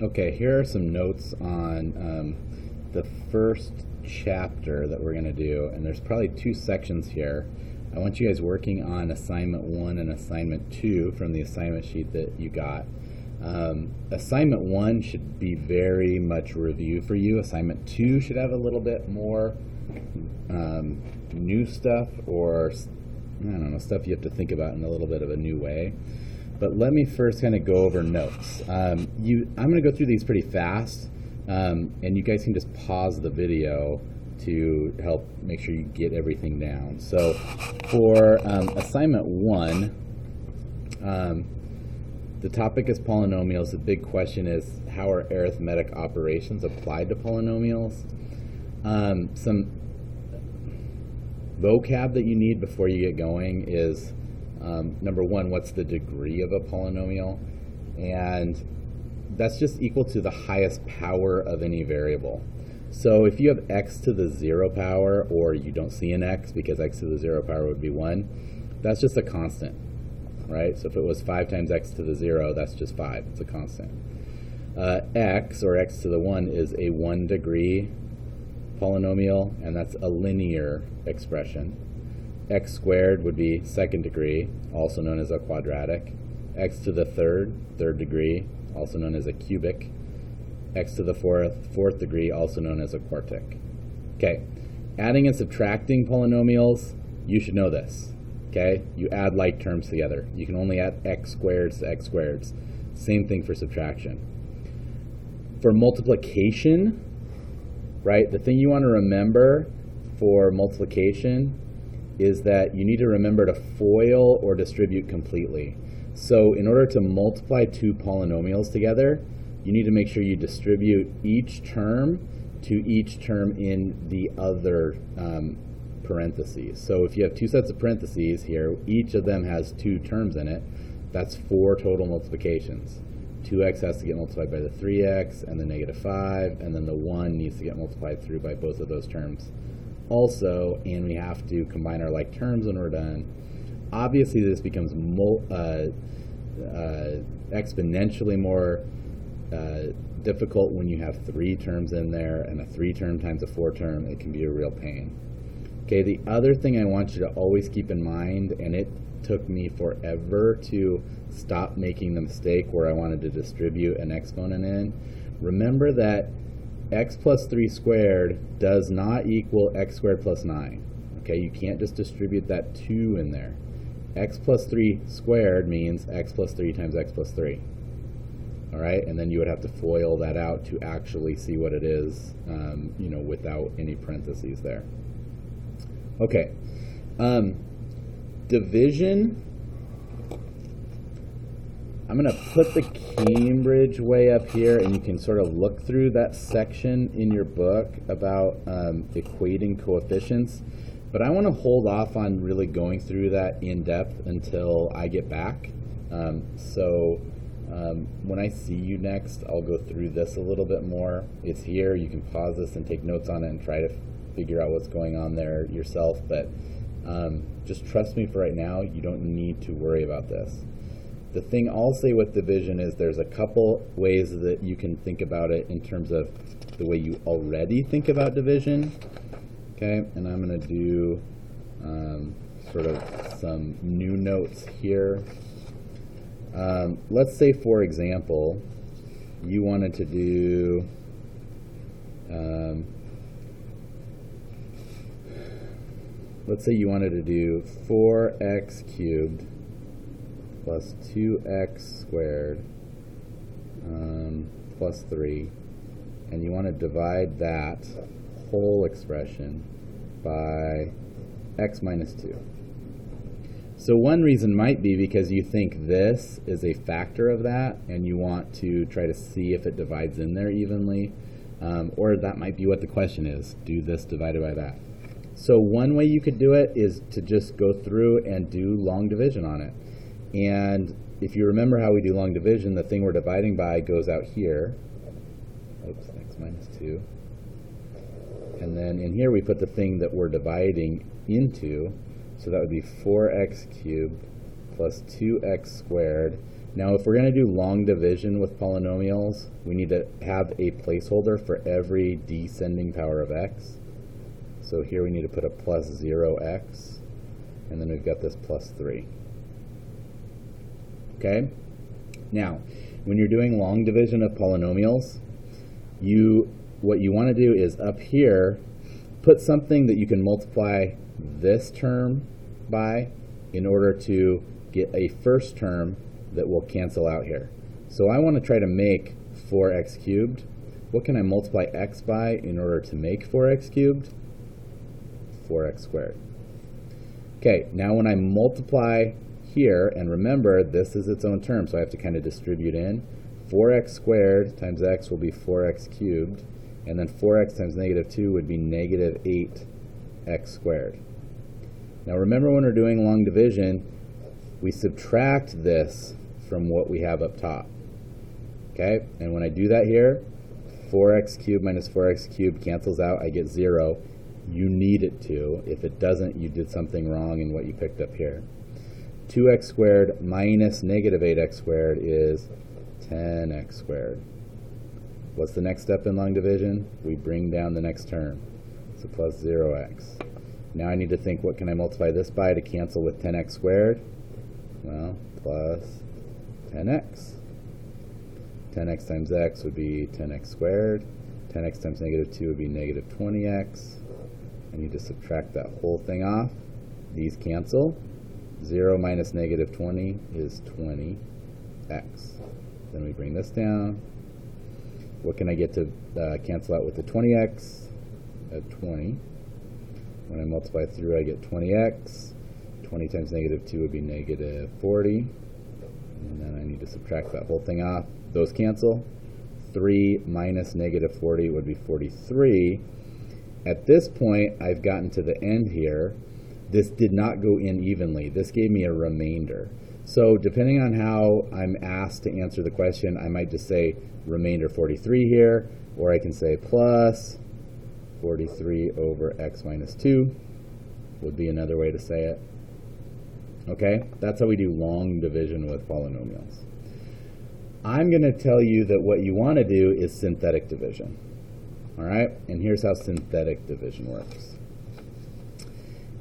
Okay, here are some notes on the first chapter that we're going to do, and there's probably two sections here. I want you guys working on assignment 1 and assignment 2 from the assignment sheet that you got. Assignment 1 should be very much review for you. Assignment 2 should have a little bit more new stuff, or I don't know, stuff you have to think about in a little bit of a new way. But let me first kind of go over notes. I'm going to go through these pretty fast, and you guys can just pause the video to help make sure you get everything down. So for assignment 1, the topic is polynomials. The big question is, how are arithmetic operations applied to polynomials? Some vocab that you need before you get going is, number one, what's the degree of a polynomial? And that's just equal to the highest power of any variable. So if you have x to the 0 power, or you don't see an x because x to the 0 power would be 1, that's just a constant, right? So if it was 5 times x to the 0, that's just 5. It's a constant. X, or x to the 1, is a 1 degree polynomial, and that's a linear expression. X squared would be second degree, also known as a quadratic. X to the third degree, also known as a cubic. X to the fourth degree, also known as a quartic. Okay, adding and subtracting polynomials, you should know this. Okay, you add like terms together. You can only add x squareds to x squareds. Same thing for subtraction. For multiplication, right, the thing you want to remember for multiplication is that you need to remember to FOIL or distribute completely. So in order to multiply two polynomials together, you need to make sure you distribute each term to each term in the other parentheses. So if you have two sets of parentheses here, each of them has 2 terms in it. That's 4 total multiplications. 2x has to get multiplied by the 3x and the negative 5, and then the 1 needs to get multiplied through by both of those terms also, and we have to combine our like terms when we're done. Obviously this becomes exponentially more difficult when you have 3 terms in there, and a 3 term times a 4 term, it can be a real pain. Okay, the other thing I want you to always keep in mind, and it took me forever to stop making the mistake where I wanted to distribute an exponent in, remember that x plus 3 squared does not equal x squared plus 9. Okay, you can't just distribute that 2 in there. X plus 3 squared means x plus 3 times x plus 3. All right, and then you would have to FOIL that out to actually see what it is, without any parentheses there. Okay, division. I'm going to put the Cambridge way up here, and you can sort of look through that section in your book about equating coefficients. But I want to hold off on really going through that in depth until I get back. When I see you next, I'll go through this a little bit more. It's here. You can pause this and take notes on it and try to figure out what's going on there yourself. But just trust me for right now. You don't need to worry about this. The thing I'll say with division is there's a couple ways that you can think about it in terms of the way you already think about division. Okay, and I'm going to do sort of some new notes here. Let's say, for example, you wanted to do let's say you wanted to do 4x cubed plus 2x squared plus 3, and you want to divide that whole expression by x minus 2. So one reason might be because you think this is a factor of that, and you want to try to see if it divides in there evenly, or that might be what the question is, do this divided by that. So one way you could do it is to just go through and do long division on it. And if you remember how we do long division, the thing we're dividing by goes out here. Oops, x minus 2. And then in here we put the thing that we're dividing into. So that would be 4x cubed plus 2x squared. Now, if we're going to do long division with polynomials, we need to have a placeholder for every descending power of x. So here we need to put a plus 0x, and then we've got this plus 3. Okay? Now, when you're doing long division of polynomials, what you want to do is up here, put something that you can multiply this term by in order to get a first term that will cancel out here. So I want to try to make 4x cubed. What can I multiply x by in order to make 4x cubed? 4x squared. Okay, now when I multiply here, and remember this is its own term, so I have to kind of distribute in, 4x squared times x will be 4x cubed, and then 4x times negative 2 would be negative 8x squared. Now remember, when we're doing long division, we subtract this from what we have up top. Okay, and when I do that here, 4x cubed minus 4x cubed cancels out, I get 0. You need it to. If it doesn't, you did something wrong in what you picked up here. 2x squared minus negative 8x squared is 10x squared. What's the next step in long division? We bring down the next term. So plus 0x. Now I need to think, what can I multiply this by to cancel with 10x squared? Well, plus 10x. 10x times x would be 10x squared. 10x times negative 2 would be negative 20x. I need to subtract that whole thing off. These cancel. 0 minus negative 20 is 20x. Then we bring this down. What can I get to cancel out with the 20x? At 20. When I multiply through, I get 20x. 20 times negative 2 would be negative 40. And then I need to subtract that whole thing off. Those cancel. 3 minus negative 40 would be 43. At this point, I've gotten to the end here. This did not go in evenly. This gave me a remainder. So depending on how I'm asked to answer the question, I might just say remainder 43 here, or I can say plus 43 over x minus 2 would be another way to say it. Okay, that's how we do long division with polynomials. I'm going to tell you that what you want to do is synthetic division. All right, and here's how synthetic division works.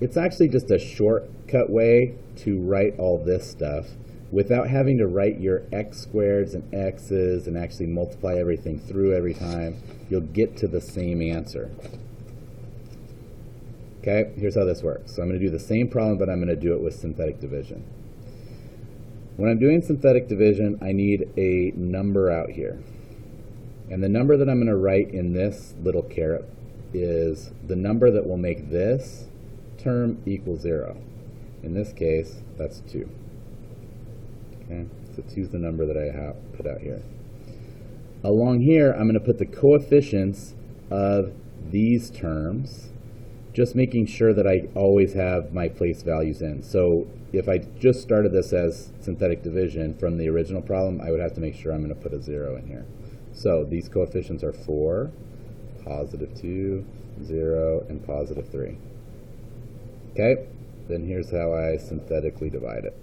It's actually just a shortcut way to write all this stuff without having to write your x squareds and x's and actually multiply everything through every time. You'll get to the same answer. Okay, here's how this works. So I'm going to do the same problem, but I'm going to do it with synthetic division. When I'm doing synthetic division, I need a number out here. And the number that I'm going to write in this little caret is the number that will make this term equal 0. In this case, that's 2. Okay, so 2 is the number that I have put out here. Along here, I'm going to put the coefficients of these terms, just making sure that I always have my place values in. So if I just started this as synthetic division from the original problem, I would have to make sure I'm going to put a 0 in here. So these coefficients are 4, positive 2, 0, and positive 3. Okay, then here's how I synthetically divide it.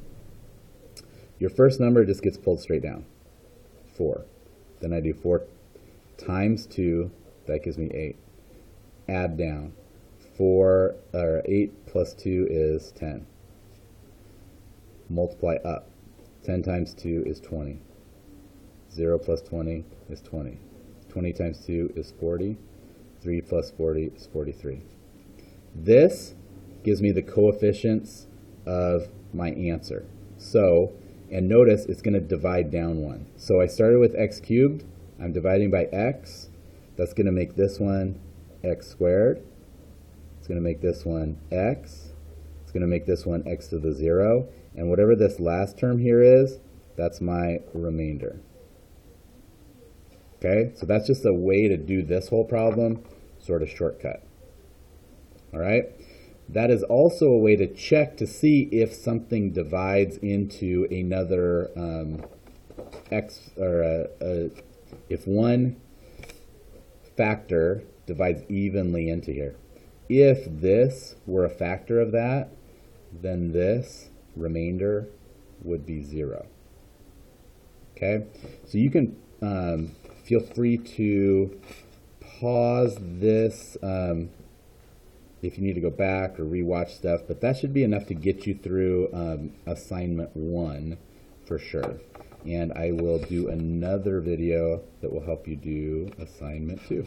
Your first number just gets pulled straight down, 4. Then I do 4 times 2, that gives me 8. Add down, 8 plus 2 is 10. Multiply up, 10 times 2 is 20. 0 plus 20 is 20. 20 times 2 is 40. 3 plus 40 is 43. This gives me the coefficients of my answer. So, and notice it's going to divide down 1. So I started with x cubed. I'm dividing by x. That's going to make this one x squared. It's going to make this one x. It's going to make this one x to the 0. And whatever this last term here is, that's my remainder. Okay, so that's just a way to do this whole problem, sort of shortcut. All right, that is also a way to check to see if something divides into another x, or if one factor divides evenly into here. If this were a factor of that, then this remainder would be 0. Okay, so you can feel free to pause this if you need to go back or rewatch stuff, but that should be enough to get you through assignment 1 for sure. And I will do another video that will help you do assignment 2.